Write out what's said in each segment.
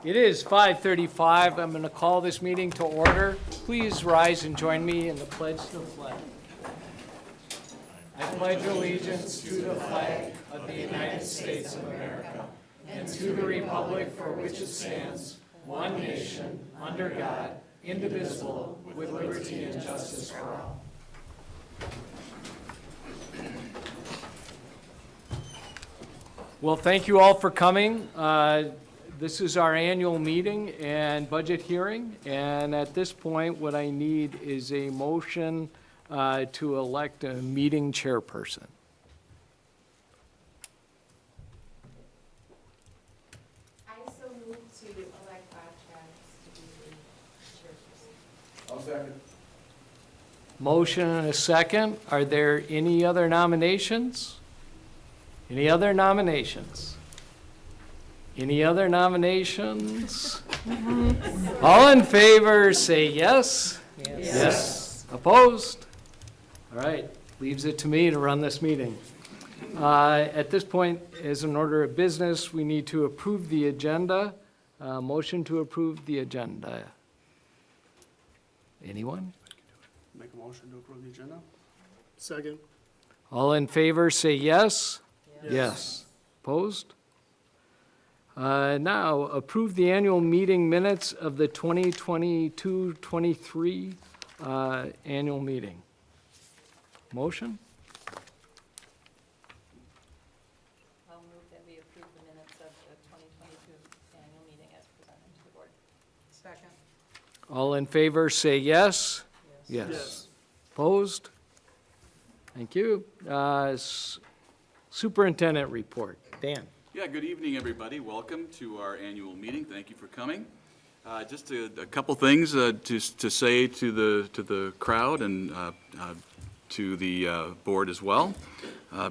It is 5:35. I'm going to call this meeting to order. Please rise and join me in the pledge to the flag. I pledge allegiance to the flag of the United States of America and to the republic for which it stands, one nation, under God, indivisible, with liberty and justice for all. Well, thank you all for coming. This is our annual meeting and budget hearing, and at this point, what I need is a motion to elect a meeting chairperson. I so move to elect Bob Travis to be the chairperson. I'll second. Motion and a second. Are there any other nominations? Any other nominations? Any other nominations? All in favor, say yes. Yes. Opposed? All right, leaves it to me to run this meeting. At this point, as an order of business, we need to approve the agenda. Motion to approve the agenda. Anyone? Make a motion to approve the agenda. Second. All in favor, say yes. Yes. Opposed? Now, approve the annual meeting minutes of the 2022-23 annual meeting. Motion? I'll move that we approve the minutes of the 2022 annual meeting as presented to the board. Second. All in favor, say yes. Yes. Opposed? Thank you. Superintendent report. Dan. Yeah, good evening, everybody. Welcome to our annual meeting. Thank you for coming. Just a couple things to say to the crowd and to the board as well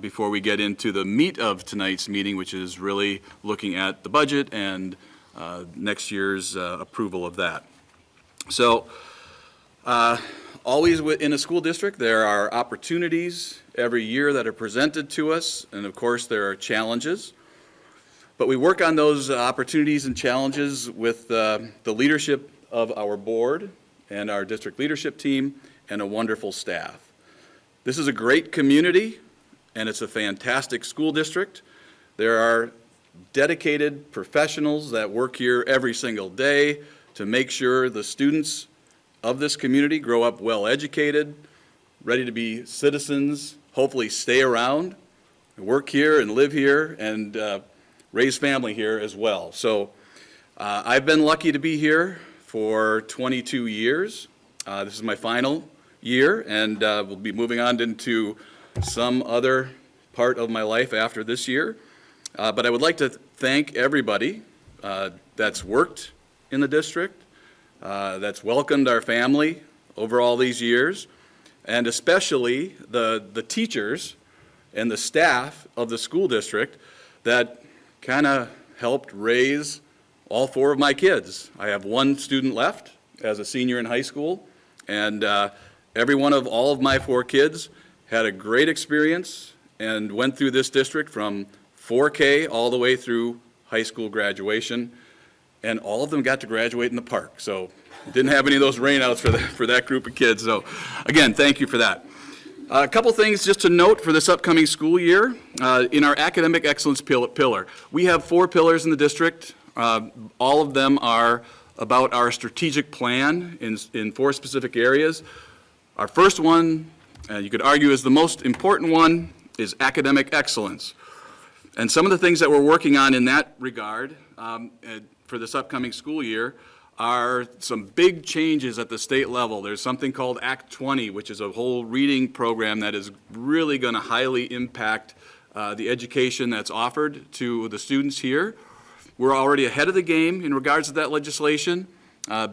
before we get into the meat of tonight's meeting, which is really looking at the budget and next year's approval of that. So, always in a school district, there are opportunities every year that are presented to us, and of course there are challenges. But we work on those opportunities and challenges with the leadership of our board and our district leadership team and a wonderful staff. This is a great community, and it's a fantastic school district. There are dedicated professionals that work here every single day to make sure the students of this community grow up well educated, ready to be citizens, hopefully stay around, work here and live here, and raise family here as well. So I've been lucky to be here for 22 years. This is my final year, and we'll be moving on into some other part of my life after this year. But I would like to thank everybody that's worked in the district, that's welcomed our family over all these years, and especially the teachers and the staff of the school district that kind of helped raise all four of my kids. I have one student left as a senior in high school, and every one of all of my four kids had a great experience and went through this district from 4K all the way through high school graduation, and all of them got to graduate in the park. So didn't have any of those rainouts for that group of kids. So again, thank you for that. A couple things just to note for this upcoming school year. In our academic excellence pillar, we have 4 pillars in the district. All of them are about our strategic plan in 4 specific areas. Our first one, you could argue is the most important one, is academic excellence. And some of the things that we're working on in that regard for this upcoming school year are some big changes at the state level. There's something called Act 20, which is a whole reading program that is really going to highly impact the education that's offered to the students here. We're already ahead of the game in regards to that legislation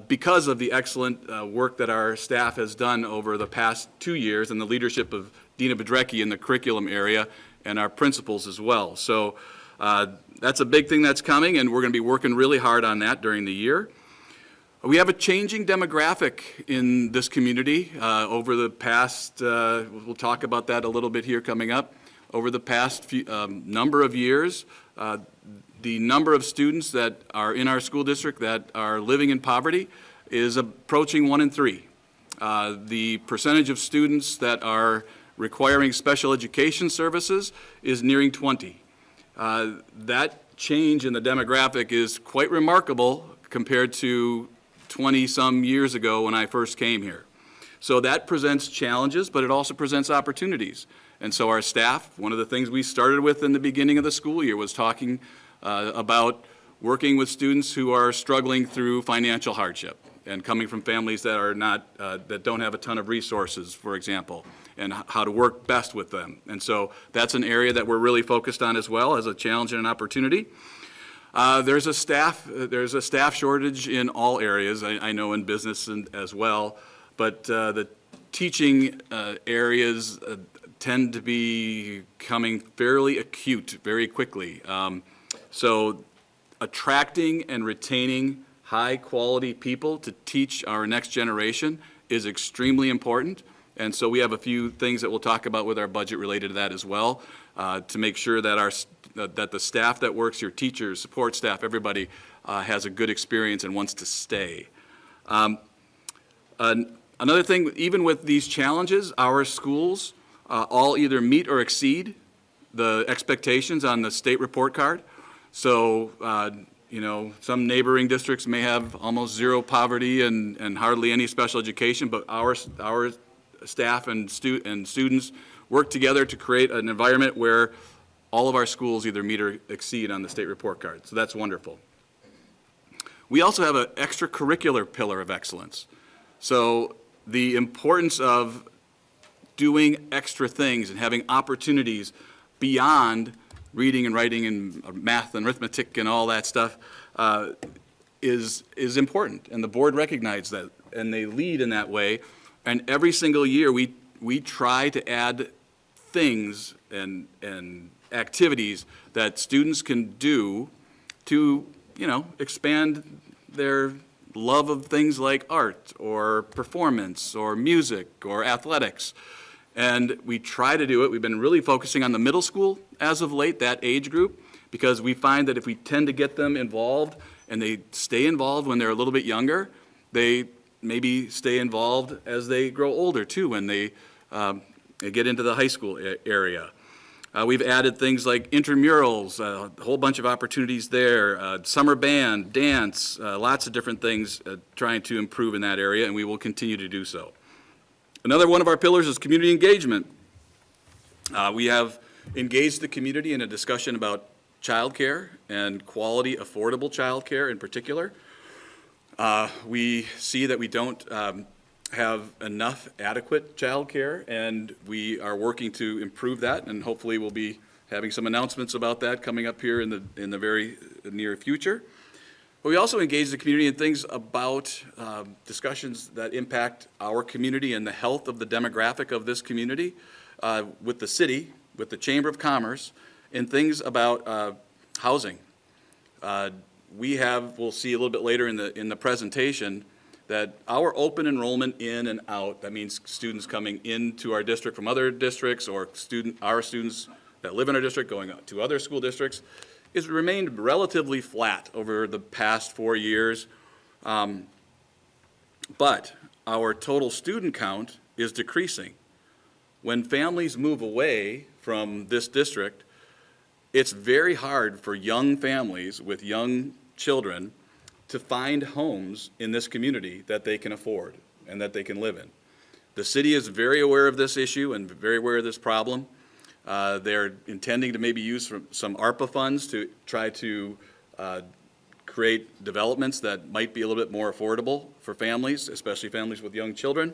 because of the excellent work that our staff has done over the past 2 years and the leadership of Dina Bedrecki in the curriculum area and our principals as well. So that's a big thing that's coming, and we're going to be working really hard on that during the year. We have a changing demographic in this community over the past, we'll talk about that a little bit here coming up, over the past few, number of years. the number of students that are in our school district that are living in poverty is approaching 1 in 3. The percentage of students that are requiring special education services is nearing 20. That change in the demographic is quite remarkable compared to 20-some years ago when I first came here. So that presents challenges, but it also presents opportunities. And so our staff, one of the things we started with in the beginning of the school year was talking about working with students who are struggling through financial hardship and coming from families that are not, that don't have a ton of resources, for example, and how to work best with them. And so that's an area that we're really focused on as well as a challenge and an opportunity. There's a staff shortage in all areas, I know in business as well, but the teaching areas tend to be becoming fairly acute very quickly. So attracting and retaining high-quality people to teach our next generation is extremely important. And so we have a few things that we'll talk about with our budget related to that as well, to make sure that that the staff that works, your teachers, support staff, everybody has a good experience and wants to stay. Another thing, even with these challenges, our schools all either meet or exceed the expectations on the state report card. So, you know, some neighboring districts may have almost zero poverty and hardly any special education, but our staff and students work together to create an environment where all of our schools either meet or exceed on the state report card. So that's wonderful. We also have an extracurricular pillar of excellence. So the importance of doing extra things and having opportunities beyond reading and writing and math and arithmetic and all that stuff is important. And the board recognized that, and they lead in that way. And every single year we try to add things and activities that students can do to, you know, expand their love of things like art or performance or music or athletics. And we try to do it. We've been really focusing on the middle school as of late, that age group, because we find that if we tend to get them involved and they stay involved when they're a little bit younger, they maybe stay involved as they grow older too, when they get into the high school area. We've added things like intramurals, a whole bunch of opportunities there, summer band, dance, lots of different things trying to improve in that area, and we will continue to do so. Another one of our pillars is community engagement. We have engaged the community in a discussion about childcare and quality, affordable childcare in particular. We see that we don't have enough adequate childcare, and we are working to improve that, and hopefully we'll be having some announcements about that coming up here in the very near future. But we also engage the community in things about discussions that impact our community and the health of the demographic of this community with the city, with the Chamber of Commerce, and things about housing. We'll see a little bit later in the presentation that our open enrollment in and out, that means students coming into our district from other districts or our students that live in our district going to other school districts, has remained relatively flat over the past 4 years. But our total student count is decreasing. When families move away from this district, it's very hard for young families with young children to find homes in this community that they can afford and that they can live in. The city is very aware of this issue and very aware of this problem. They're intending to maybe use some ARPA funds to try to create developments that might be a little bit more affordable for families, especially families with young children.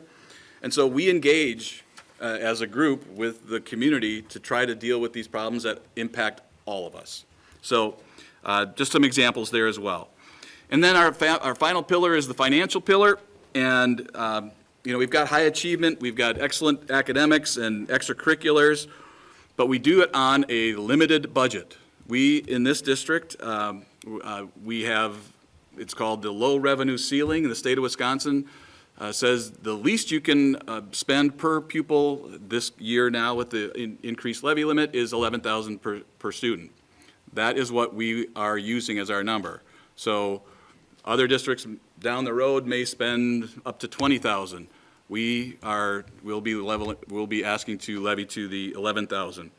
And so we engage as a group with the community to try to deal with these problems that impact all of us. So just some examples there as well. And then our final pillar is the financial pillar. And you know, we've got high achievement, we've got excellent academics and extracurriculars, but we do it on a limited budget. We, in this district, we have, it's called the low revenue ceiling in the state of Wisconsin. Says the least you can spend per pupil this year now with the increased levy limit is $11,000 per student. That is what we are using as our number. So other districts down the road may spend up to 20,000. We'll be asking to levy to the 11,000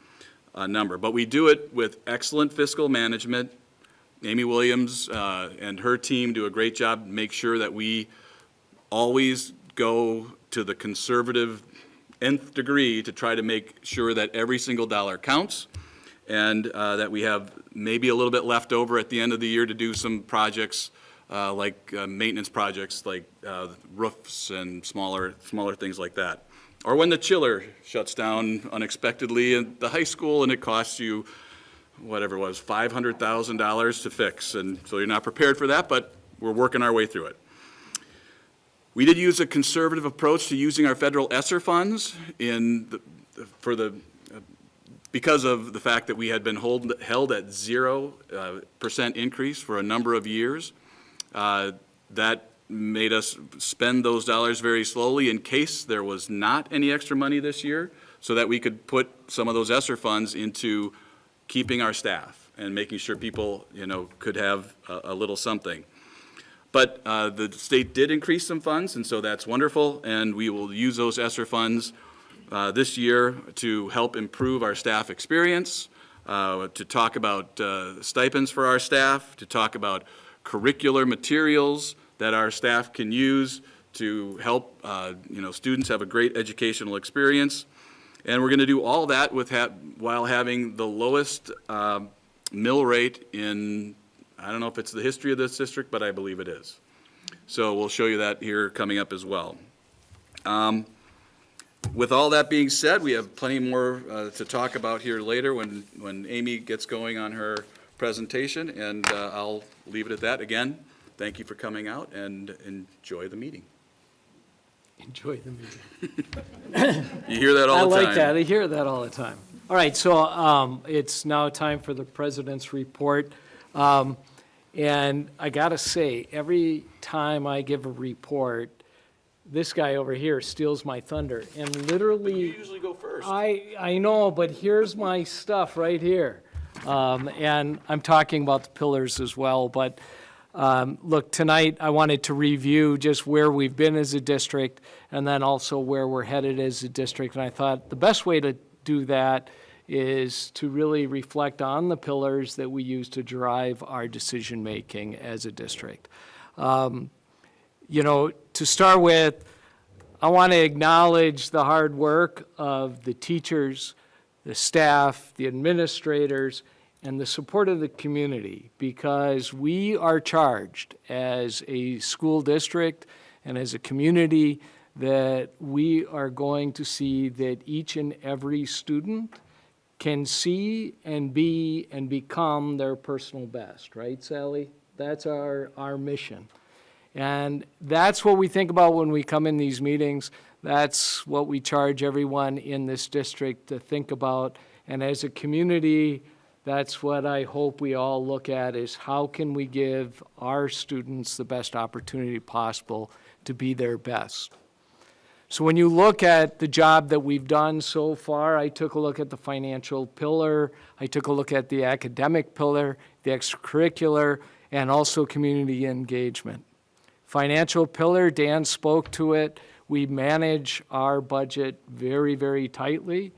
number. But we do it with excellent fiscal management. Amy Williams and her team do a great job, make sure that we always go to the conservative nth degree to try to make sure that every single dollar counts, and that we have maybe a little bit left over at the end of the year to do some projects like maintenance projects like roofs and smaller things like that. Or when the chiller shuts down unexpectedly at the high school and it costs you, whatever it was, $500,000 to fix. And so you're not prepared for that, but we're working our way through it. We did use a conservative approach to using our federal ESSER funds because of the fact that we had been held at 0% increase for a number of years. That made us spend those dollars very slowly in case there was not any extra money this year, so that we could put some of those ESSER funds into keeping our staff and making sure people, could have a little something. But the state did increase some funds, and so that's wonderful, and we will use those ESSER funds this year to help improve our staff experience, to talk about stipends for our staff, to talk about curricular materials that our staff can use to help students have a great educational experience. And we're going to do all that while having the lowest mill rate in, I don't know if it's the history of this district, but I believe it is. So we'll show you that here coming up as well. With all that being said, we have plenty more to talk about here later when Amy gets going on her presentation, and I'll leave it at that. Again, thank you for coming out, and enjoy the meeting. Enjoy the meeting. You hear that all the time. I like that. I hear that all the time. All right, so it's now time for the president's report. And I got to say, every time I give a report, this guy over here steals my thunder. And literally, You usually go first. I know, but here's my stuff right here. And I'm talking about the pillars as well. But look, tonight I wanted to review just where we've been as a district and then also where we're headed as a district. And I thought the best way to do that is to really reflect on the pillars that we use to drive our decision-making as a district. To start with, I want to acknowledge the hard work of the teachers, the staff, the administrators, and the support of the community, because we are charged as a school district and as a community that we are going to see that each and every student can see and be and become their personal best, right, Sally? That's our mission. And that's what we think about when we come in these meetings. That's what we charge everyone in this district to think about. And as a community, that's what I hope we all look at, is how can we give our students the best opportunity possible to be their best. So when you look at the job that we've done so far, I took a look at the financial pillar, I took a look at the academic pillar, the extracurricular, and also community engagement. Financial pillar, Dan spoke to it. We manage our budget very, very tightly.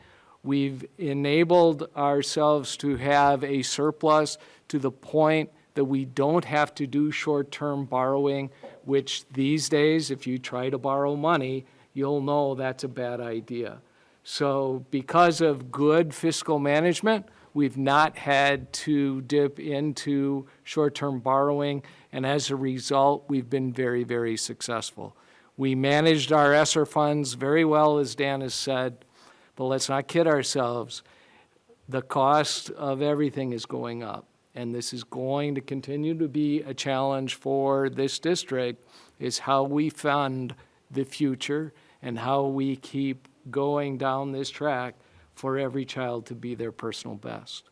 We've enabled ourselves to have a surplus to the point that we don't have to do short-term borrowing, which these days, if you try to borrow money, you'll know that's a bad idea. So because of good fiscal management, we've not had to dip into short-term borrowing, and as a result, we've been very, very successful. We managed our ESSER funds very well, as Dan has said, but let's not kid ourselves. The cost of everything is going up, and this is going to continue to be a challenge for this district, is how we fund the future and how we keep going down this track for every child to be their personal best.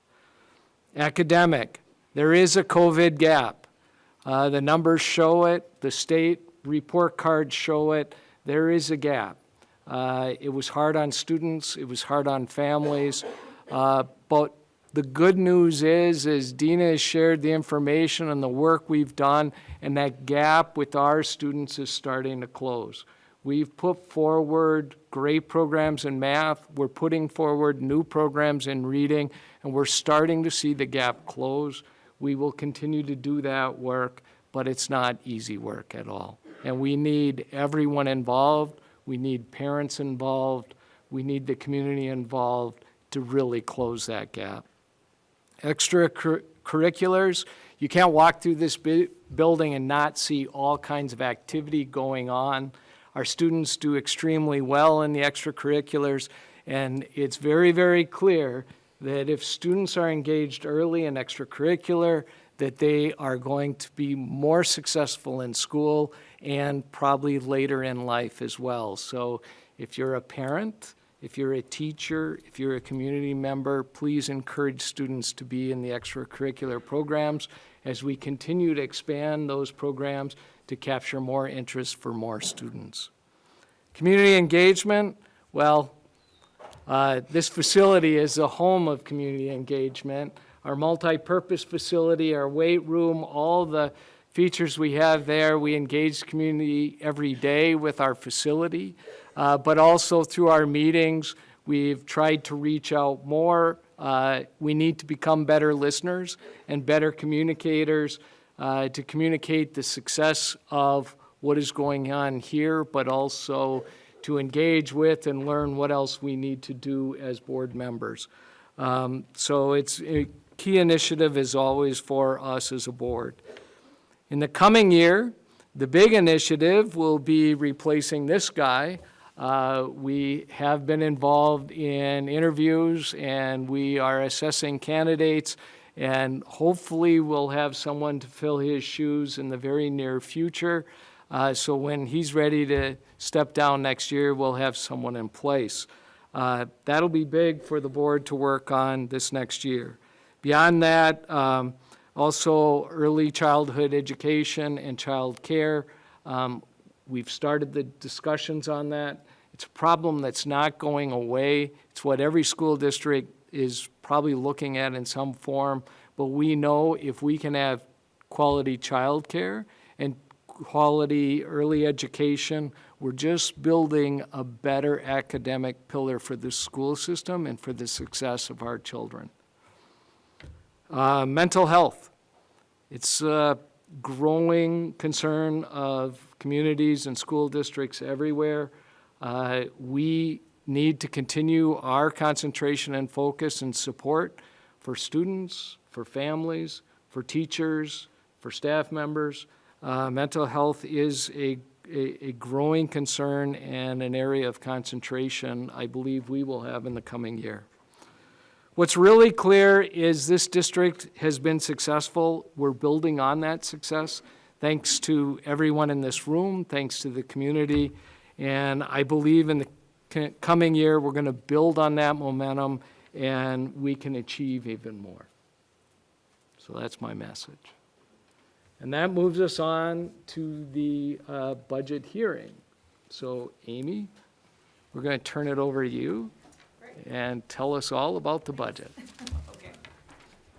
Academic, there is a COVID gap. The numbers show it, the state report cards show it, there is a gap. It was hard on students, it was hard on families, but The good news is Dina has shared the information and the work we've done, and that gap with our students is starting to close. We've put forward great programs in math, we're putting forward new programs in reading, and we're starting to see the gap close. We will continue to do that work, but it's not easy work at all. And we need everyone involved, we need parents involved, we need the community involved to really close that gap. Extracurriculars, you can't walk through this building and not see all kinds of activity going on. Our students do extremely well in the extracurriculars, and it's very, very clear that if students are engaged early in extracurricular, that they are going to be more successful in school and probably later in life as well. So if you're a parent, if you're a teacher, if you're a community member, please encourage students to be in the extracurricular programs as we continue to expand those programs to capture more interest for more students. Community engagement, well, this facility is the home of community engagement. Our multi-purpose facility, our weight room, all the features we have there, we engage the community every day with our facility. But also through our meetings, we've tried to reach out more. We need to become better listeners and better communicators to communicate the success of what is going on here, but also to engage with and learn what else we need to do as board members. So it's a key initiative as always for us as a board. In the coming year, the big initiative will be replacing this guy. We have been involved in interviews and we are assessing candidates, and hopefully we'll have someone to fill his shoes in the very near future. So when he's ready to step down next year, we'll have someone in place. That'll be big for the board to work on this next year. Beyond that, also early childhood education and child care. We've started the discussions on that. It's a problem that's not going away. It's what every school district is probably looking at in some form, but we know if we can have quality child care and quality early education, we're just building a better academic pillar for the school system and for the success of our children. Mental health. It's a growing concern of communities and school districts everywhere. We need to continue our concentration and focus and support for students, for families, for teachers, for staff members. Mental health is a growing concern and an area of concentration I believe we will have in the coming year. What's really clear is this district has been successful. We're building on that success thanks to everyone in this room, thanks to the community, and I believe in the coming year we're going to build on that momentum and we can achieve even more. So that's my message. And that moves us on to the budget hearing. So Amy, we're going to turn it over to you and tell us all about the budget. Okay,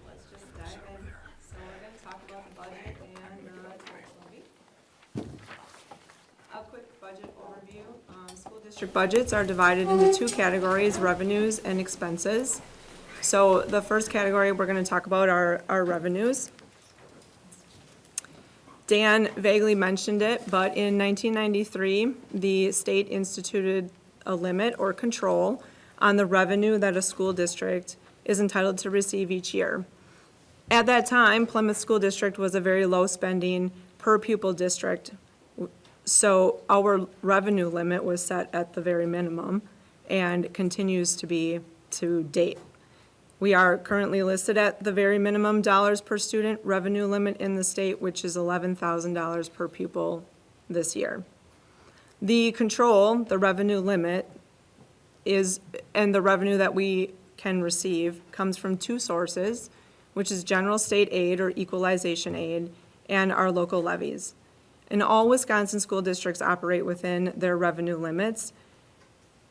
let's just dive in. So we're going to talk about the budget and tax levy. A quick budget overview. School district budgets are divided into two categories, revenues and expenses. So the first category we're going to talk about are our revenues. Dan vaguely mentioned it, but in 1993, the state instituted a limit or control on the revenue that a school district is entitled to receive each year. At that time, Plymouth School District was a very low spending per pupil district, so our revenue limit was set at the very minimum and continues to be to date. We are currently listed at the very minimum dollars per student revenue limit in the state, which is $11,000 per pupil this year. The control, the revenue limit, and the revenue that we can receive comes from two sources, which is general state aid or equalization aid and our local levies. And all Wisconsin school districts operate within their revenue limits,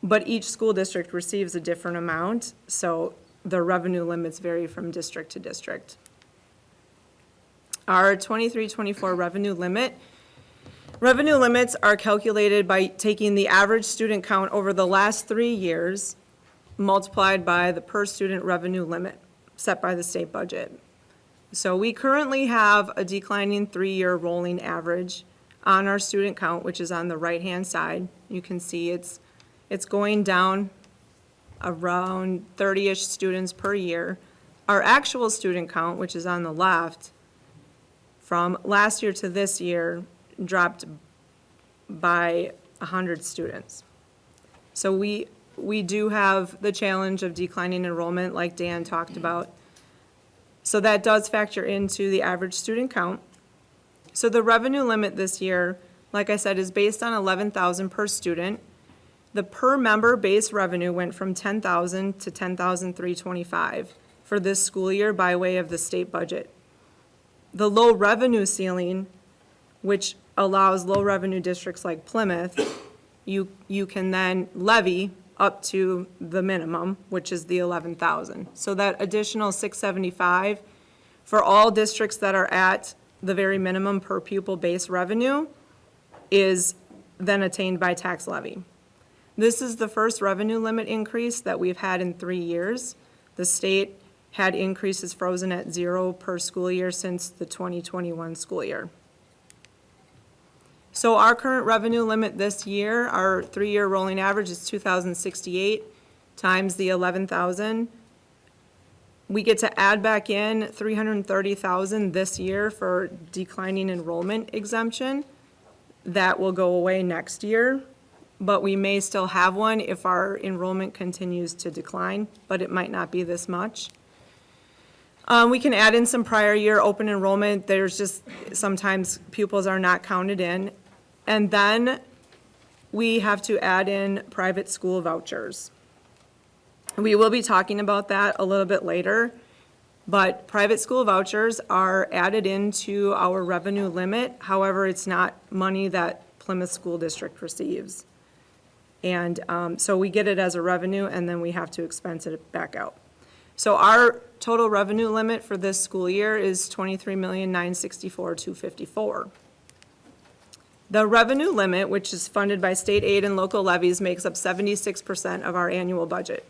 but each school district receives a different amount. So the revenue limits vary from district to district. Our 23-24 revenue limits are calculated by taking the average student count over the last 3 years multiplied by the per student revenue limit set by the state budget. So we currently have a declining 3-year rolling average on our student count, which is on the right-hand side. You can see it's going down around 30-ish students per year. Our actual student count, which is on the left, from last year to this year, dropped by 100 students. So we do have the challenge of declining enrollment, like Dan talked about. So that does factor into the average student count. So the revenue limit this year, like I said, is based on 11,000 per student. The per member base revenue went from 10,000 to 10,325 for this school year by way of the state budget. The low revenue ceiling, which allows low revenue districts like Plymouth, you can then levy up to the minimum, which is the 11,000. So that additional 675 for all districts that are at the very minimum per pupil base revenue is then attained by tax levy. This is the first revenue limit increase that we've had in 3 years. The state had increases frozen at 0 per school year since the 2021 school year. So our current revenue limit this year, our 3-year rolling average is 2,068 times the 11,000. We get to add back in 330,000 this year for declining enrollment exemption. That will go away next year, but we may still have one if our enrollment continues to decline, but it might not be this much. We can add in some prior year open enrollment. There's just, sometimes pupils are not counted in. And then we have to add in private school vouchers. We will be talking about that a little bit later, but private school vouchers are added into our revenue limit. However, it's not money that Plymouth School District receives. And so we get it as a revenue, and then we have to expense it back out. So our total revenue limit for this school year is $23,964,254. The revenue limit, which is funded by state aid and local levies, makes up 76% of our annual budget.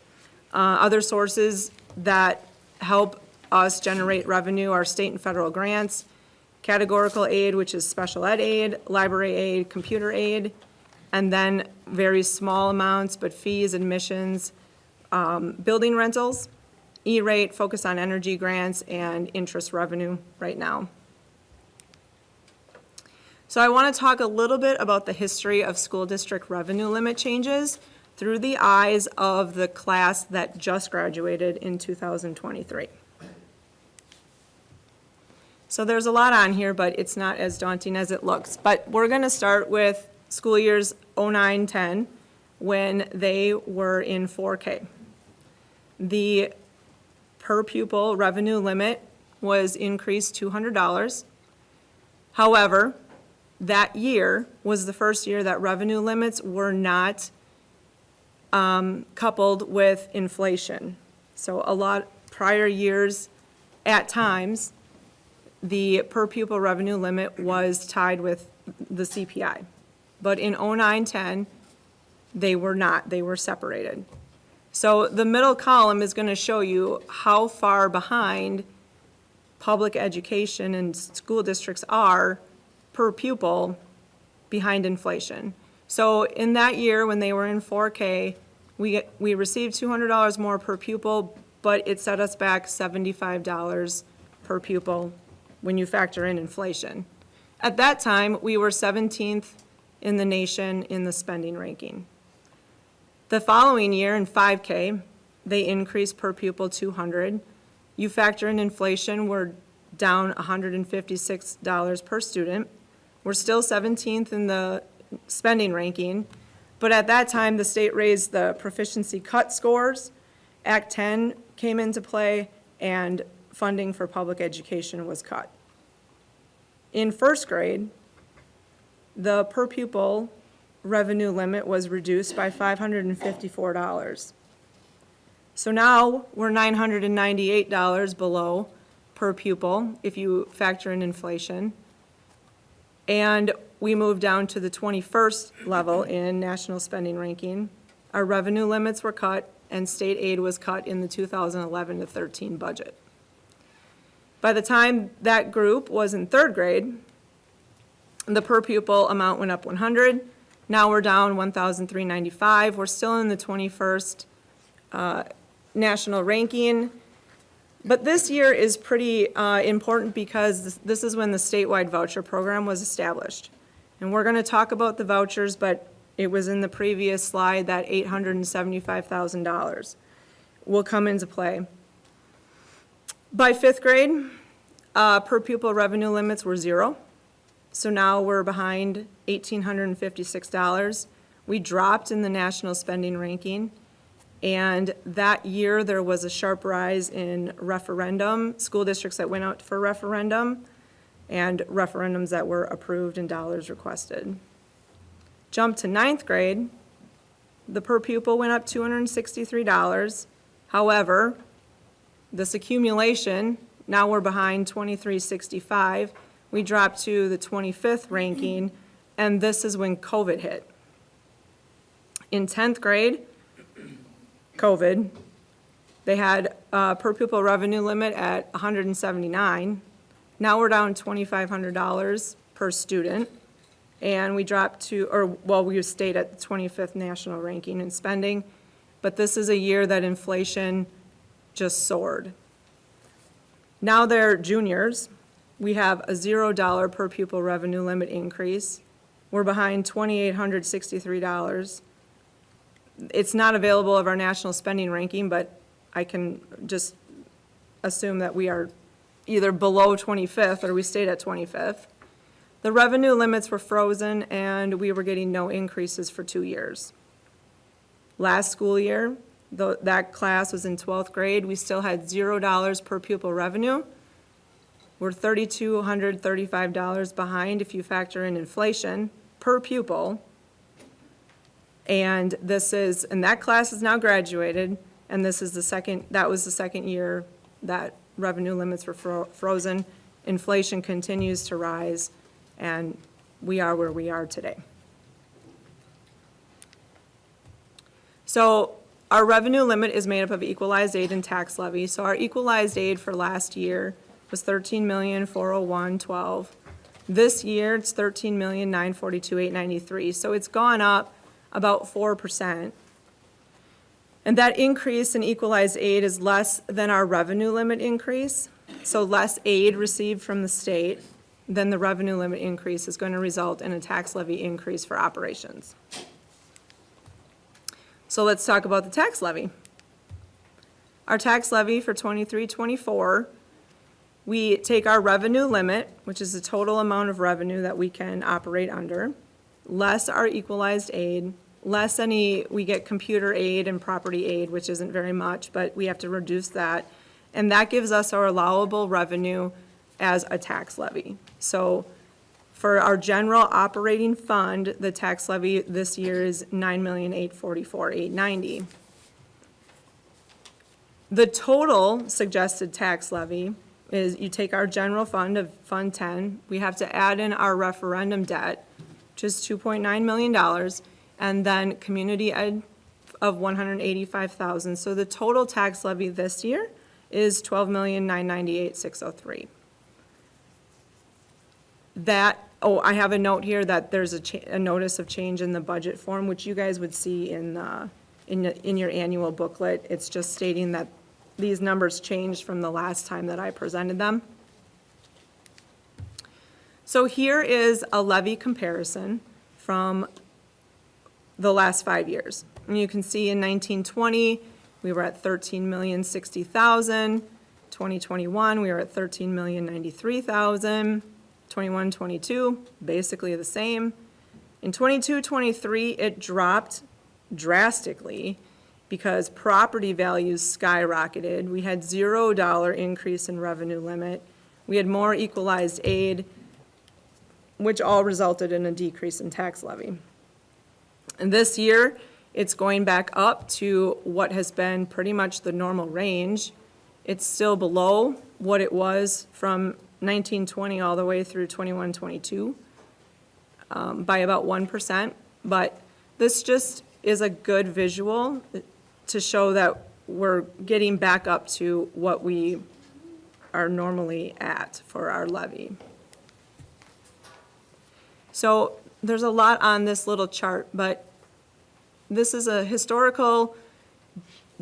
Other sources that help us generate revenue are state and federal grants, categorical aid, which is special ed aid, library aid, computer aid, and then very small amounts, but fees, admissions, building rentals, E-rate, focus on energy grants, and interest revenue right now. So I want to talk a little bit about the history of school district revenue limit changes through the eyes of the class that just graduated in 2023. So there's a lot on here, but it's not as daunting as it looks. But we're going to start with school years 09-10, when they were in 4K. The per pupil revenue limit was increased $200. However, that year was the first year that revenue limits were not coupled with inflation. So a lot prior years, at times, the per pupil revenue limit was tied with the CPI. But in 09-10, they were not, they were separated. So the middle column is going to show you how far behind public education and school districts are per pupil behind inflation. So in that year, when they were in 4K, we received $200 more per pupil, but it set us back $75 per pupil when you factor in inflation. At that time, we were 17th in the nation in the spending ranking. The following year, in 5K, they increased per pupil $200. You factor in inflation, we're down $156 per student. We're still 17th in the spending ranking, but at that time, the state raised the proficiency cut scores. Act 10 came into play, and funding for public education was cut. In first grade, the per pupil revenue limit was reduced by $554. So now we're $998 below per pupil if you factor in inflation. And we moved down to the 21st level in national spending ranking. Our revenue limits were cut and state aid was cut in the 2011 to 13 budget. By the time that group was in third grade, the per pupil amount went up 100. Now we're down 1,395. We're still in the 21st national ranking. But this year is pretty important because this is when the statewide voucher program was established. And we're going to talk about the vouchers, but it was in the previous slide that $875,000 will come into play. By fifth grade, per pupil revenue limits were 0. So now we're behind $1,856. We dropped in the national spending ranking. And that year, there was a sharp rise in referendum, school districts that went out for referendum, and referendums that were approved and dollars requested. Jump to ninth grade, the per pupil went up $263. However, this accumulation, now we're behind $2,365. We dropped to the 25th ranking, and this is when COVID hit. In 10th grade, COVID, they had a per pupil revenue limit at $179. Now we're down $2,500 per student, and we dropped to, we stayed at the 25th national ranking in spending, but this is a year that inflation just soared. Now they're juniors. We have a $0 per pupil revenue limit increase. We're behind $2,863. It's not available of our national spending ranking, but I can just assume that we are either below 25th or we stayed at 25th. The revenue limits were frozen and we were getting no increases for 2 years. Last school year, that class was in 12th grade, we still had $0 per pupil revenue. We're $3,235 behind if you factor in inflation per pupil. And that class is now graduated, and that was the second year that revenue limits were frozen. Inflation continues to rise, and we are where we are today. So our revenue limit is made up of equalized aid and tax levy. So our equalized aid for last year was $13,401,12. This year, it's $13,942,893. So it's gone up about 4%. And that increase in equalized aid is less than our revenue limit increase. So less aid received from the state than the revenue limit increase is going to result in a tax levy increase for operations. So let's talk about the tax levy. Our tax levy for 23-24, we take our revenue limit, which is the total amount of revenue that we can operate under, less our equalized aid, less we get computer aid and property aid, which isn't very much, but we have to reduce that. And that gives us our allowable revenue as a tax levy. So for our general operating fund, the tax levy this year is $9,844,890. The total suggested tax levy is you take our general fund of Fund 10, we have to add in our referendum debt, which is $2.9 million, and then community ed of $185,000. So the total tax levy this year is $12,998,603. I have a note here that there's a notice of change in the budget form, which you guys would see in your annual booklet. It's just stating that these numbers changed from the last time that I presented them. So here is a levy comparison from the last 5 years. And you can see in 1920, we were at $13,060,000. 2021, we were at $13,093,000. 21-22, basically the same. In 22-23, it dropped drastically because property values skyrocketed. We had $0 increase in revenue limit. We had more equalized aid, which all resulted in a decrease in tax levy. And this year, It's going back up to what has been pretty much the normal range. It's still below what it was from 1920 all the way through 21-22 by about 1%. But this just is a good visual to show that we're getting back up to what we are normally at for our levy. So there's a lot on this little chart, but this is a historical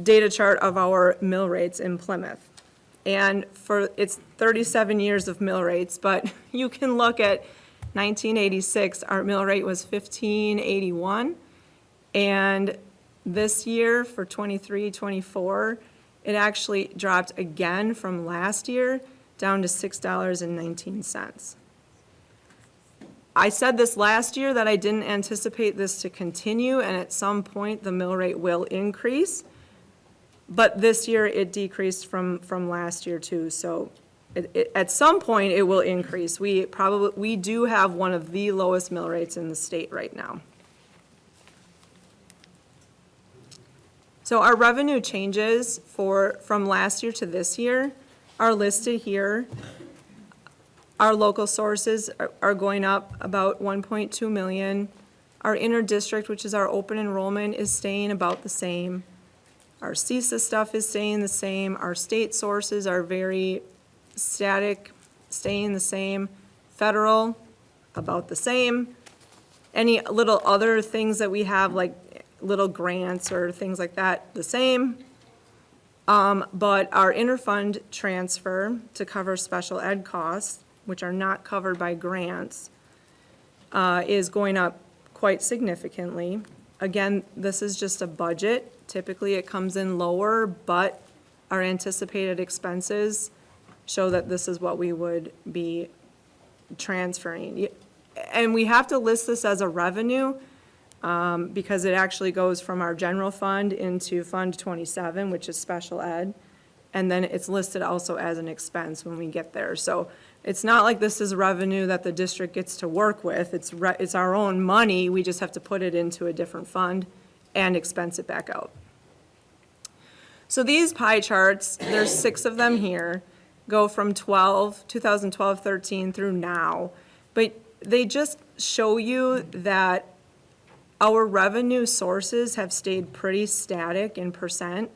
data chart of our mill rates in Plymouth. And it's 37 years of mill rates, but you can look at 1986, our mill rate was 1581. And this year for 23-24, it actually dropped again from last year down to $6.19. I said this last year that I didn't anticipate this to continue, and at some point the mill rate will increase. But this year it decreased from last year too, so at some point it will increase. We do have one of the lowest mill rates in the state right now. So our revenue changes from last year to this year are listed here. Our local sources are going up about 1.2 million. Our inter-district, which is our open enrollment, is staying about the same. Our CISA stuff is staying the same. Our state sources are very static, staying the same. Federal, about the same. Any little other things that we have, like little grants or things like that, the same. But our interfund transfer to cover special ed costs, which are not covered by grants, is going up quite significantly. Again, this is just a budget. Typically, it comes in lower, but our anticipated expenses show that this is what we would be transferring. And we have to list this as a revenue because it actually goes from our general fund into Fund 27, which is special ed, and then it's listed also as an expense when we get there. So it's not like this is revenue that the district gets to work with. It's our own money. We just have to put it into a different fund and expense it back out. So these pie charts, there's 6 of them here, go from 2012-13 through now. But they just show you that our revenue sources have stayed pretty static in percent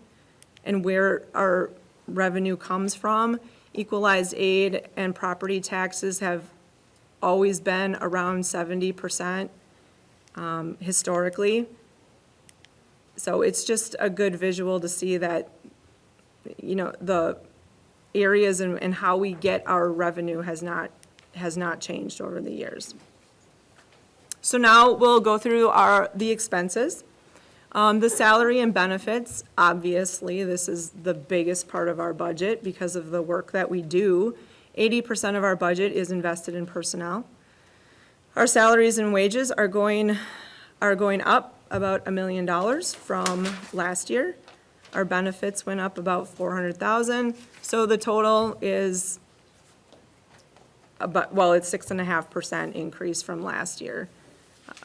and where our revenue comes from. Equalized aid and property taxes have always been around 70% historically. So it's just a good visual to see that, you know, the areas and how we get our revenue has not changed over the years. So now we'll go through the expenses. The salary and benefits, obviously, this is the biggest part of our budget because of the work that we do. 80% of our budget is invested in personnel. Our salaries and wages are going up about $1 million from last year. Our benefits went up about $400,000. So the total is about, well, it's 6.5% increase from last year,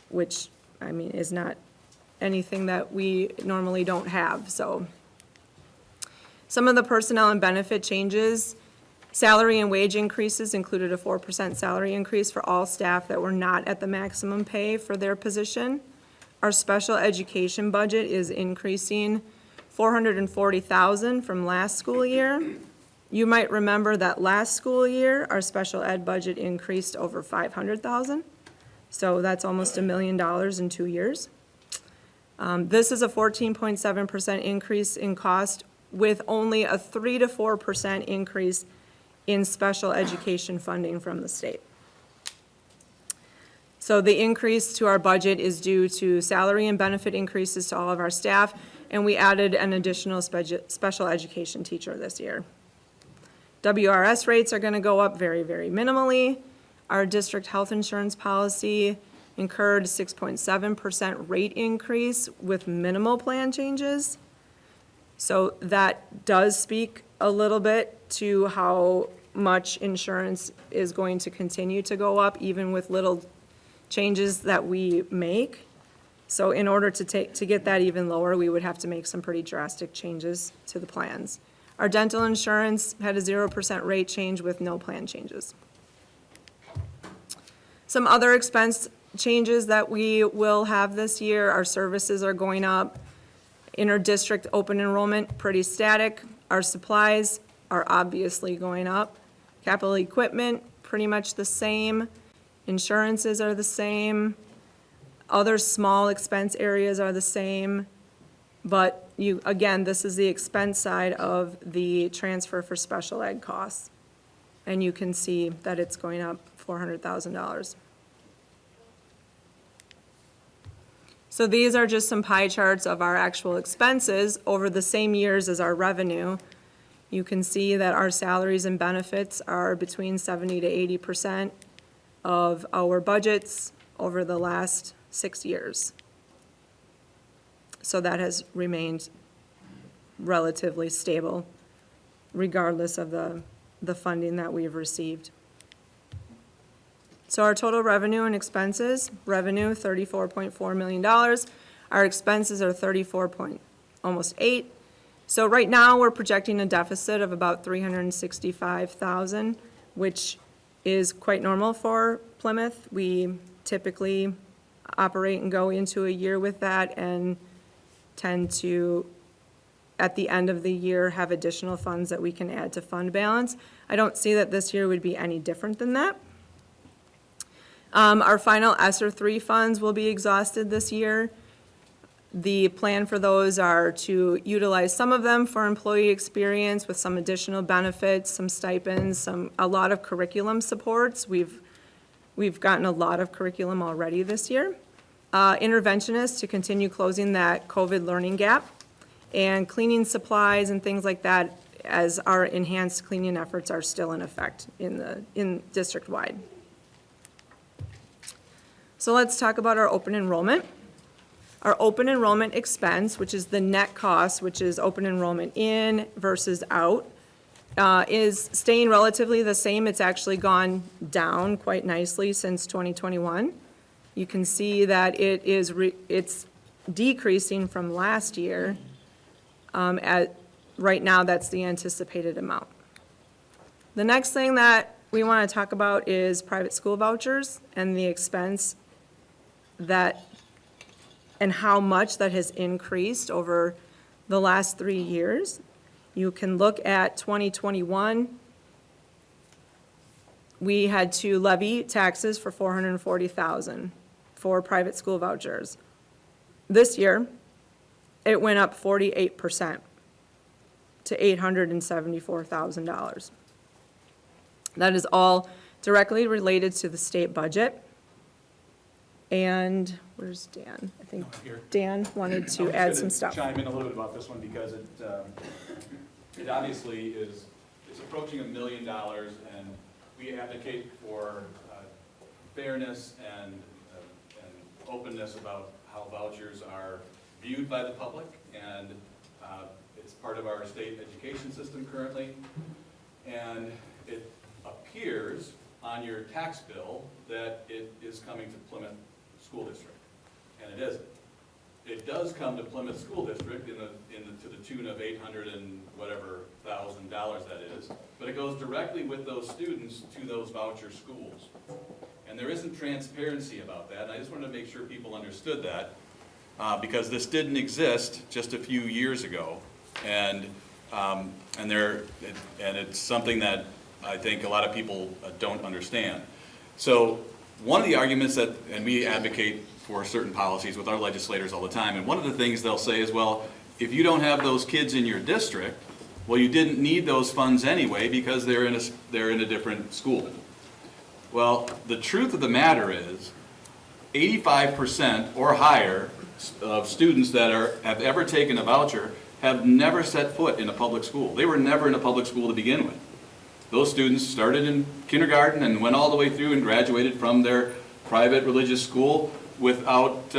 which, I mean, is not anything that we normally don't have. So some of the personnel and benefit changes, salary and wage increases included a 4% salary increase for all staff that were not at the maximum pay for their position. Our special education budget is increasing $440,000 from last school year. You might remember that last school year, our special ed budget increased over $500,000. So that's almost $1 million in 2 years. This is a 14.7% increase in cost with only a 3 to 4% increase in special education funding from the state. So the increase to our budget is due to salary and benefit increases to all of our staff, and we added an additional special education teacher this year. WRS rates are going to go up very, very minimally. Our district health insurance policy incurred 6.7% rate increase with minimal plan changes. So that does speak a little bit to how much insurance is going to continue to go up, even with little changes that we make. So in order to get that even lower, we would have to make some pretty drastic changes to the plans. Our dental insurance had a 0% rate change with no plan changes. Some other expense changes that we will have this year, our services are going up. Inter-district open enrollment, pretty static. Our supplies are obviously going up. Capital equipment, pretty much the same. Insurances are the same. Other small expense areas are the same. But again, this is the expense side of the transfer for special ed costs. And you can see that it's going up $400,000. So these are just some pie charts of our actual expenses over the same years as our revenue. You can see that our salaries and benefits are between 70 to 80% of our budgets over the last 6 years. So that has remained relatively stable regardless of the funding that we've received. So our total revenue and expenses, revenue $34.4 million. Our expenses are almost 8. So right now, we're projecting a deficit of about $365,000, which is quite normal for Plymouth. We typically operate and go into a year with that and tend to, at the end of the year, have additional funds that we can add to fund balance. I don't see that this year would be any different than that. Our final ESSER 3 funds will be exhausted this year. The plan for those are to utilize some of them for employee experience with some additional benefits, some stipends, a lot of curriculum supports. We've gotten a lot of curriculum already this year. Interventionists to continue closing that COVID learning gap, and cleaning supplies and things like that as our enhanced cleaning efforts are still in effect in district-wide. So let's talk about our open enrollment. Our open enrollment expense, which is the net cost, which is open enrollment in versus out, is staying relatively the same. It's actually gone down quite nicely since 2021. You can see that it's decreasing from last year. Right now, that's the anticipated amount. The next thing that we want to talk about is private school vouchers and the expense and how much that has increased over the last 3 years. You can look at 2021. We had to levy taxes for $440,000 for private school vouchers. This year, it went up 48% to $874,000. That is all directly related to the state budget. And where's Dan? I think Dan wanted to add some stuff. Chime in a little bit about this one because it obviously is approaching $1 million, and we advocate for fairness and openness about how vouchers are viewed by the public, and it's part of our state education system currently, and it appears on your tax bill that it is coming to Plymouth School District, and it isn't. It does come to Plymouth School District to the tune of $800 and whatever $1,000 that is, but it goes directly with those students to those voucher schools. And there isn't transparency about that, and I just wanted to make sure people understood that, because this didn't exist just a few years ago, and it's something that I think a lot of people don't understand. So one of the arguments and we advocate for certain policies with our legislators all the time, and one of the things they'll say is, well, if you don't have those kids in your district, well, you didn't need those funds anyway because they're in a different school. Well, the truth of the matter is 85% or higher of students that have ever taken a voucher have never set foot in a public school. They were never in a public school to begin with. Those students started in kindergarten and went all the way through and graduated from their private religious school without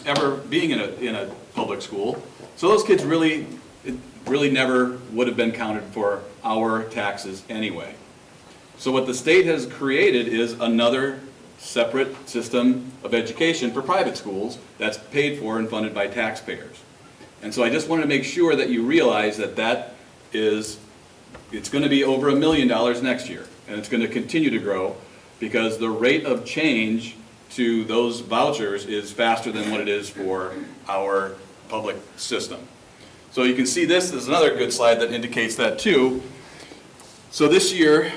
ever being in a public school. So those kids really never would have been counted for our taxes anyway. So what the state has created is another separate system of education for private schools that's paid for and funded by taxpayers. And so I just wanted to make sure that you realize that it's going to be over $1 million next year, and it's going to continue to grow because the rate of change to those vouchers is faster than what it is for our public system. So you can see this is another good slide that indicates that too. So this year,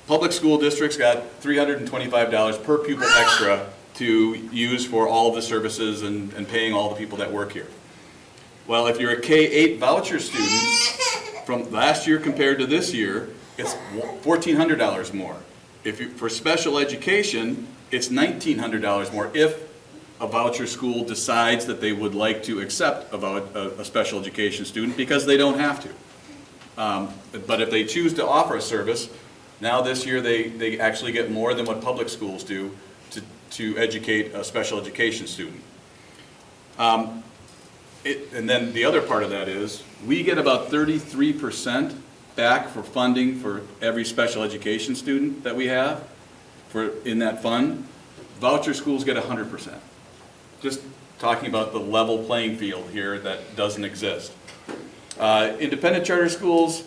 public school districts got $325 per pupil extra to use for all of the services and paying all the people that work here. Well, if you're a K-8 voucher student, from last year compared to this year, it's $1,400 more. For special education, it's $1,900 more if a voucher school decides that they would like to accept a special education student, because they don't have to. But if they choose to offer a service, now this year they actually get more than what public schools do to educate a special education student. And then the other part of that is, we get about 33% back for funding for every special education student that we have in that fund. Voucher schools get 100%. Just talking about the level playing field here that doesn't exist. Independent charter schools,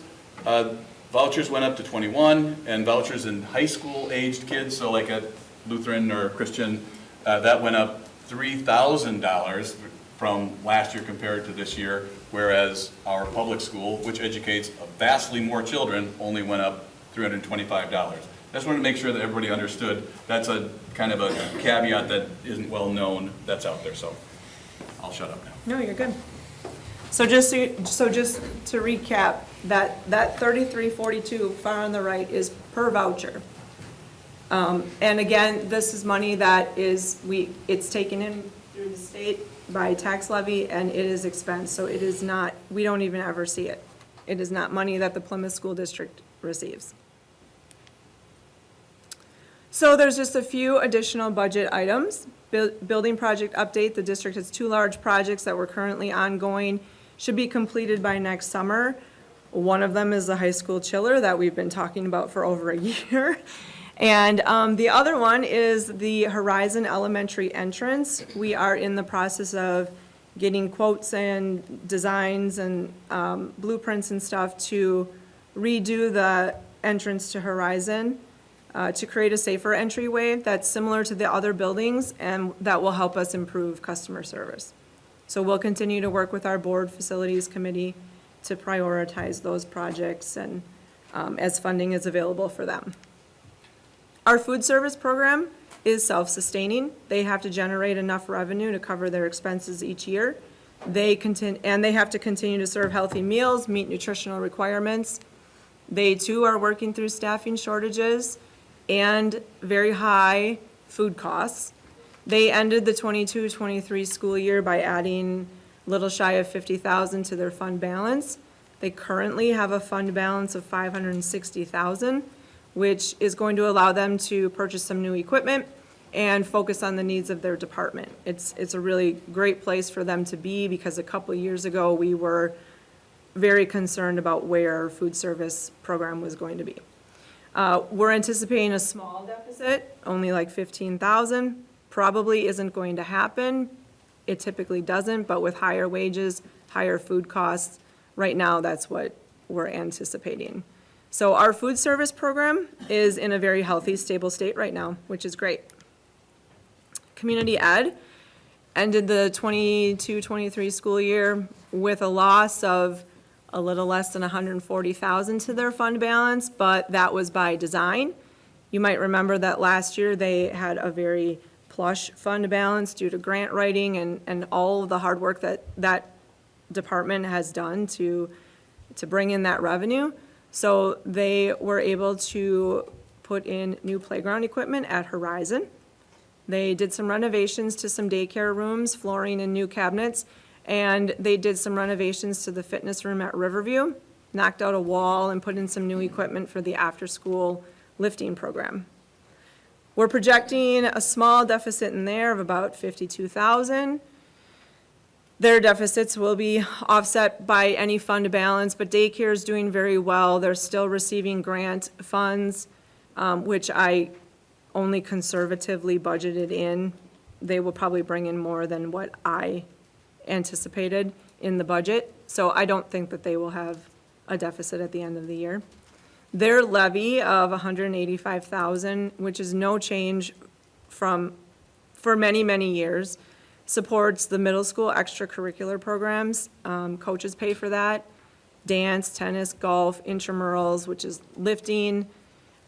vouchers went up to 21, and vouchers in high school aged kids, so like at Lutheran or Christian, that went up $3,000 from last year compared to this year, whereas our public school, which educates vastly more children, only went up $325. I just wanted to make sure that everybody understood that's a kind of a caveat that isn't well known that's out there, so I'll shut up now. No, you're good. So just to recap, that 3342 far on the right is per voucher. And again, this is money that it's taken in through the state by tax levy, and it is expense, so it is not, we don't even ever see it. It is not money that the Plymouth School District receives. So there's just a few additional budget items. Building project update, the district has 2 large projects that were currently ongoing, should be completed by next summer. One of them is the high school chiller that we've been talking about for over a year. And the other one is the Horizon Elementary entrance. We are in the process of getting quotes and designs and blueprints and stuff to redo the entrance to Horizon to create a safer entryway that's similar to the other buildings, and that will help us improve customer service. So we'll continue to work with our board facilities committee to prioritize those projects and as funding is available for them. Our food service program is self-sustaining. They have to generate enough revenue to cover their expenses each year. They have to continue to serve healthy meals, meet nutritional requirements. They too are working through staffing shortages and very high food costs. They ended the 22-23 school year by adding a little shy of $50,000 to their fund balance. They currently have a fund balance of $560,000, which is going to allow them to purchase some new equipment and focus on the needs of their department. It's a really great place for them to be, because a couple of years ago, we were very concerned about where our food service program was going to be. We're anticipating a small deficit, only like $15,000. Probably isn't going to happen. It typically doesn't, but with higher wages, higher food costs, right now that's what we're anticipating. So our food service program is in a very healthy, stable state right now, which is great. Community ed ended the 22-23 school year with a loss of a little less than $140,000 to their fund balance, but that was by design. You might remember that last year they had a very plush fund balance due to grant writing and all of the hard work that department has done to bring in that revenue. So they were able to put in new playground equipment at Horizon. They did some renovations to some daycare rooms, flooring and new cabinets, and they did some renovations to the fitness room at Riverview, knocked out a wall and put in some new equipment for the after-school lifting program. We're projecting a small deficit in there of about $52,000. Their deficits will be offset by any fund balance, but daycare is doing very well. They're still receiving grant funds, which I only conservatively budgeted in. They will probably bring in more than what I anticipated in the budget, so I don't think that they will have a deficit at the end of the year. Their levy of $185,000, which is no change for many, many years, supports the middle school extracurricular programs. Coaches pay for that. Dance, tennis, golf, intramurals, which is lifting,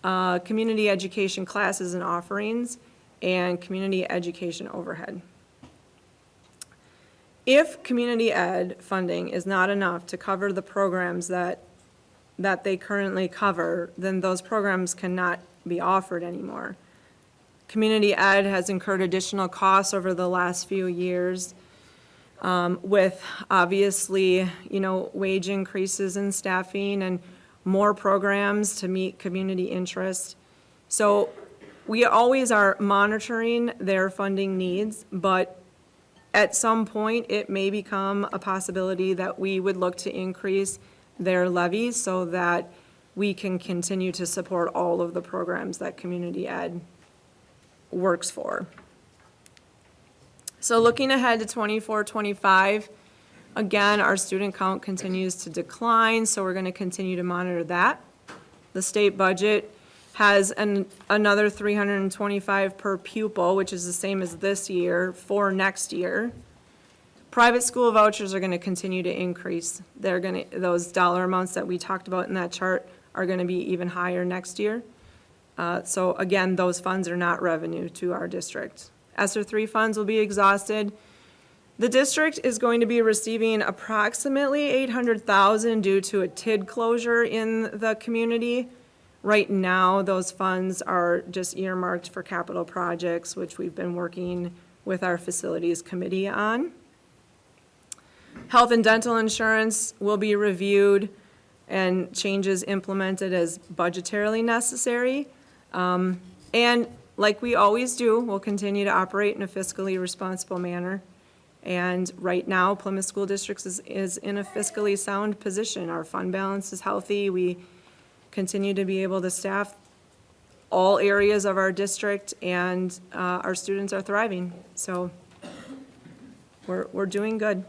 community education classes and offerings, and community education overhead. If community ed funding is not enough to cover the programs that they currently cover, then those programs cannot be offered anymore. Community ed has incurred additional costs over the last few years, with obviously, wage increases in staffing and more programs to meet community interest. So we always are monitoring their funding needs, but at some point, it may become a possibility that we would look to increase their levies so that we can continue to support all of the programs that community ed works for. So looking ahead to 24-25, again, our student count continues to decline, so we're going to continue to monitor that. The state budget has another $325 per pupil, which is the same as this year, for next year. Private school vouchers are going to continue to increase. Those dollar amounts that we talked about in that chart are going to be even higher next year. So again, those funds are not revenue to our district. ESSER 3 funds will be exhausted. The district is going to be receiving approximately $800,000 due to a TID closure in the community. Right now, those funds are just earmarked for capital projects, which we've been working with our facilities committee on. Health and dental insurance will be reviewed and changes implemented as budgetarily necessary. And like we always do, we'll continue to operate in a fiscally responsible manner. And right now, Plymouth School District is in a fiscally sound position. Our fund balance is healthy. We continue to be able to staff all areas of our district, and our students are thriving. So we're doing good.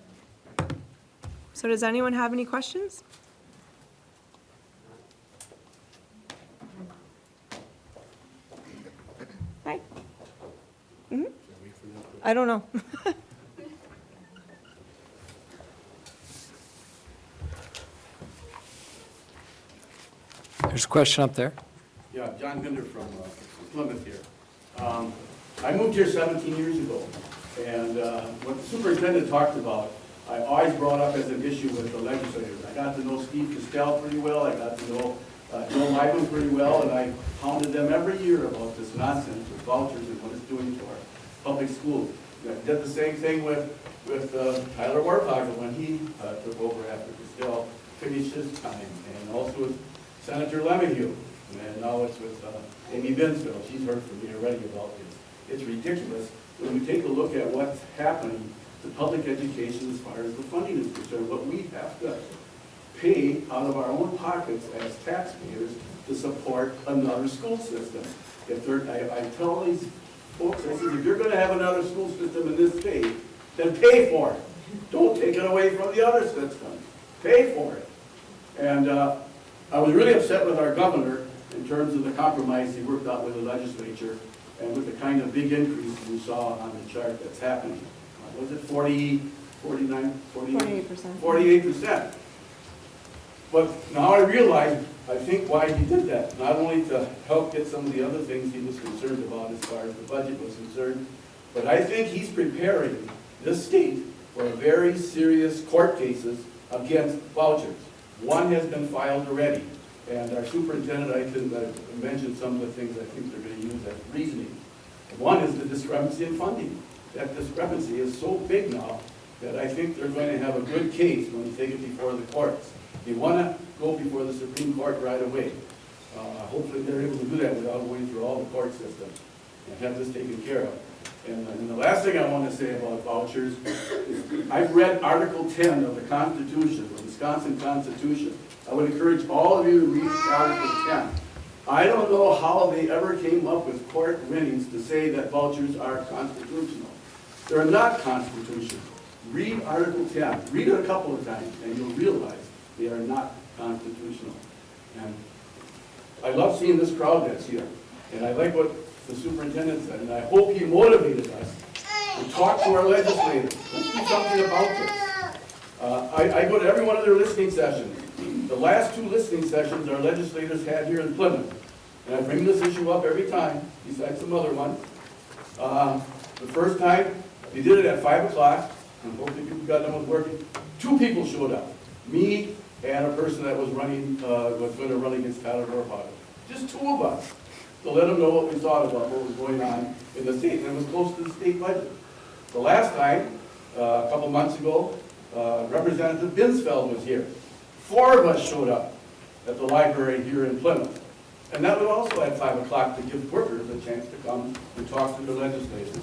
So does anyone have any questions? Hi. I don't know. There's a question up there. Yeah, John Binder from Plymouth here. I moved here 17 years ago, and what the superintendent talked about, I always brought up as an issue with the legislators. I got to know Steve Castell pretty well, I got to know Joe Lyman pretty well, and I hounded them every year about this nonsense with vouchers and what it's doing to our public schools. I did the same thing with Tyler Warthogel when he took over after Castell finished his time, and also with Senator Lemieux, and now it's with Amy Binsville. She's heard from me already about this. It's ridiculous when we take a look at what's happening to public education as far as the funding is concerned, what we have to pay out of our own pockets as taxpayers to support another school system. I tell these folks, I said, if you're going to have another school system in this state, then pay for it. Don't take it away from the other system. Pay for it. And I was really upset with our governor in terms of the compromise he worked out with the legislature and with the kind of big increase we saw on the chart that's happening. Was it 48%? 48%. But now I realize, I think why he did that. Not only to help get some of the other things he was concerned about as far as the budget was concerned, but I think he's preparing this state for very serious court cases against vouchers. One has been filed already, and our superintendent, I can mention some of the things I think they're going to use as reasoning. One is the discrepancy in funding. That discrepancy is so big now that I think they're going to have a good case when they take it before the courts. They want to go before the Supreme Court right away. Hopefully they're able to do that without going through all the court systems and have this taken care of. And the last thing I want to say about vouchers is I've read Article 10 of the Constitution, the Wisconsin Constitution. I would encourage all of you to read Article 10. I don't know how they ever came up with court rulings to say that vouchers are constitutional. They're not constitutional. Read Article 10, read it a couple of times, and you'll realize they are not constitutional. And I love seeing this crowd that's here, and I like what the superintendent said, and I hope he motivated us to talk to our legislators. Let's do something about this. I go to every one of their listening sessions. The last 2 listening sessions our legislators had here in Plymouth, and I bring this issue up every time, besides some other ones. The first time, they did it at 5 o'clock, and hopefully people got done with working. 2 people showed up, me and a person that was running, was going to run against Tyler Dorfauer. Just 2 of us, to let them know what we thought about what was going on in the state, and it was close to the state budget. The last time, a couple months ago, Representative Binsfeld was here. 4 of us showed up at the library here in Plymouth. And that was also at 5 o'clock to give workers a chance to come and talk to the legislators.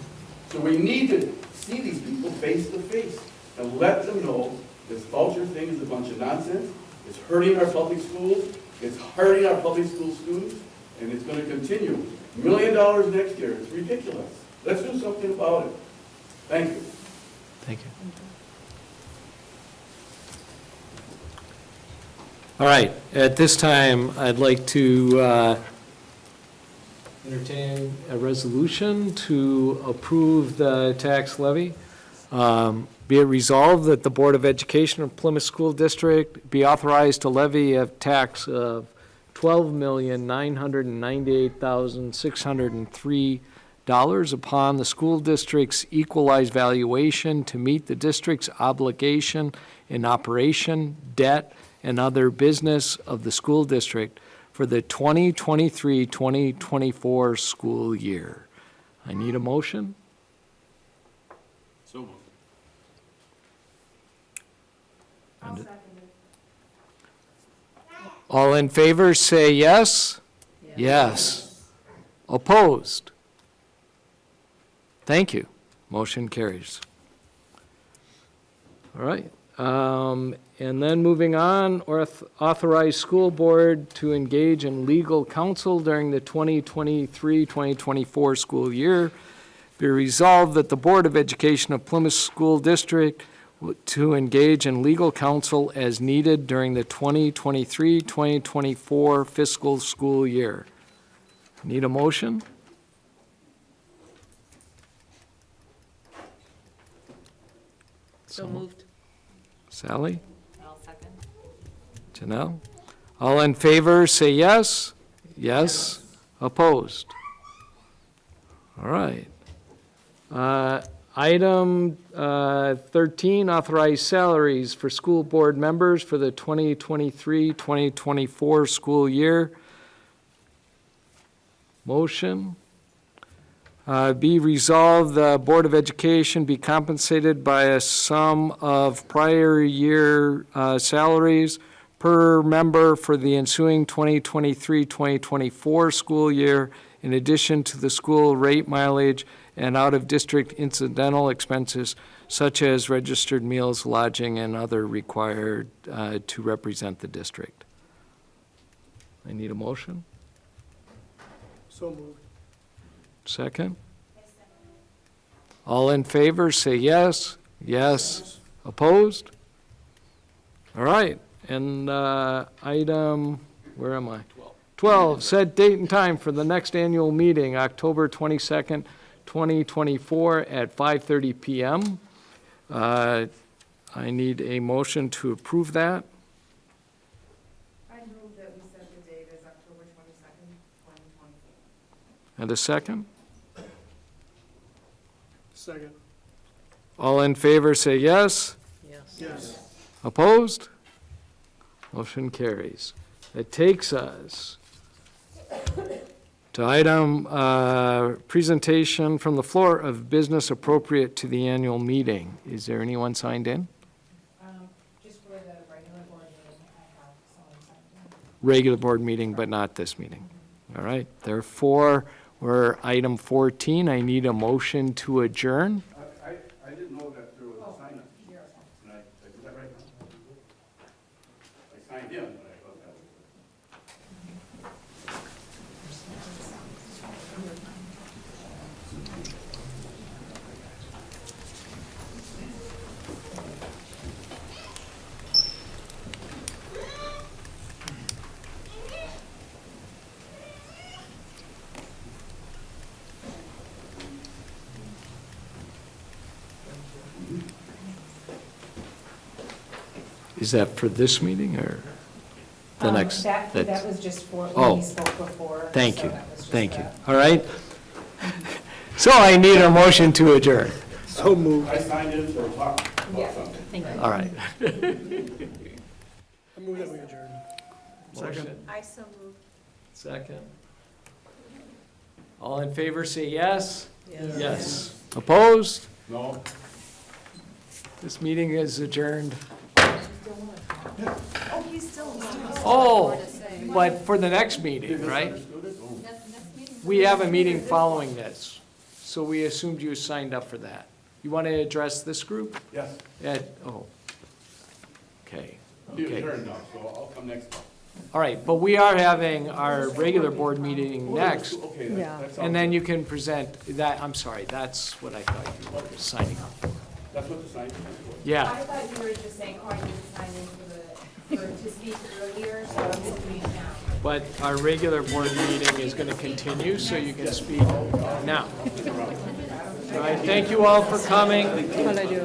So we need to see these people face to face and let them know this voucher thing is a bunch of nonsense. It's hurting our public schools. It's hurting our public school students. And it's going to continue. $1 million next year. It's ridiculous. Let's do something about it. Thank you. Thank you. All right, at this time, I'd like to entertain a resolution to approve the tax levy. Be it resolved that the Board of Education of Plymouth School District be authorized to levy a tax of $12,998,603 upon the school district's equalized valuation to meet the district's obligation in operation, debt, and other business of the school district for the 2023-2024 school year. I need a motion. So moved. I'll second it. All in favor, say yes. Yes. Opposed? Thank you. Motion carries. All right. And then moving on, authorize school board to engage in legal counsel during the 2023-2024 school year. Be resolved that the Board of Education of Plymouth School District to engage in legal counsel as needed during the 2023-2024 fiscal school year. Need a motion? So moved. Sally? I'll second. Janelle? All in favor, say yes. Yes. Opposed? All right. Item 13, authorize salaries for school board members for the 2023-2024 school year. Motion. Be resolved, the Board of Education be compensated by a sum of prior year salaries per member for the ensuing 2023-2024 school year, in addition to the school rate mileage and out-of-district incidental expenses such as registered meals, lodging, and other required to represent the district. I need a motion. So moved. Second? All in favor, say yes. Yes. Opposed? All right, and item, where am I? 12, set date and time for the next annual meeting, October 22nd, 2024 at 5:30 PM. I need a motion to approve that. I move that we set the date as October 22nd, 2024. And a second? Second. All in favor, say yes. Yes. Yes. Opposed? Motion carries. That takes us to item presentation from the floor of business appropriate to the annual meeting. Is there anyone signed in? Just for the regular board meeting, I have someone signed in. Regular board meeting, but not this meeting. All right, therefore, we're item 14. I need a motion to adjourn. I didn't know that there was a sign up. Can I do that right now? I signed in, but I thought that was. Is that for this meeting or the next? That was just for, Oh. when we spoke before. Thank so you, that was just thank you. that. All right? So I need a motion to adjourn. So moved. I signed in to talk Yeah. about something. Thank you. All right. I move that we adjourn. Motion, I so moved. second. All in favor, say yes. Yes. Opposed? No? This meeting is adjourned. Oh, he still wants. Oh, but for the next meeting, right? Misunderstood it? Oh. We have a meeting following this, so we assumed you signed up for that. You want to address this group? Yes. Oh, okay, You okay. adjourned now, so I'll come next time. All right, but we are having our regular board meeting next, Okay, Yeah. that sounds and then good. you can present that, I'm sorry, that's what I thought you were signing up for. That's what the sign is for. Yeah, I thought you were just saying, oh, I need to sign in to speak earlier, so I'm just doing it now. but our regular board meeting is going to continue, so you can speak now. All right, thank you all for coming. How'd I do?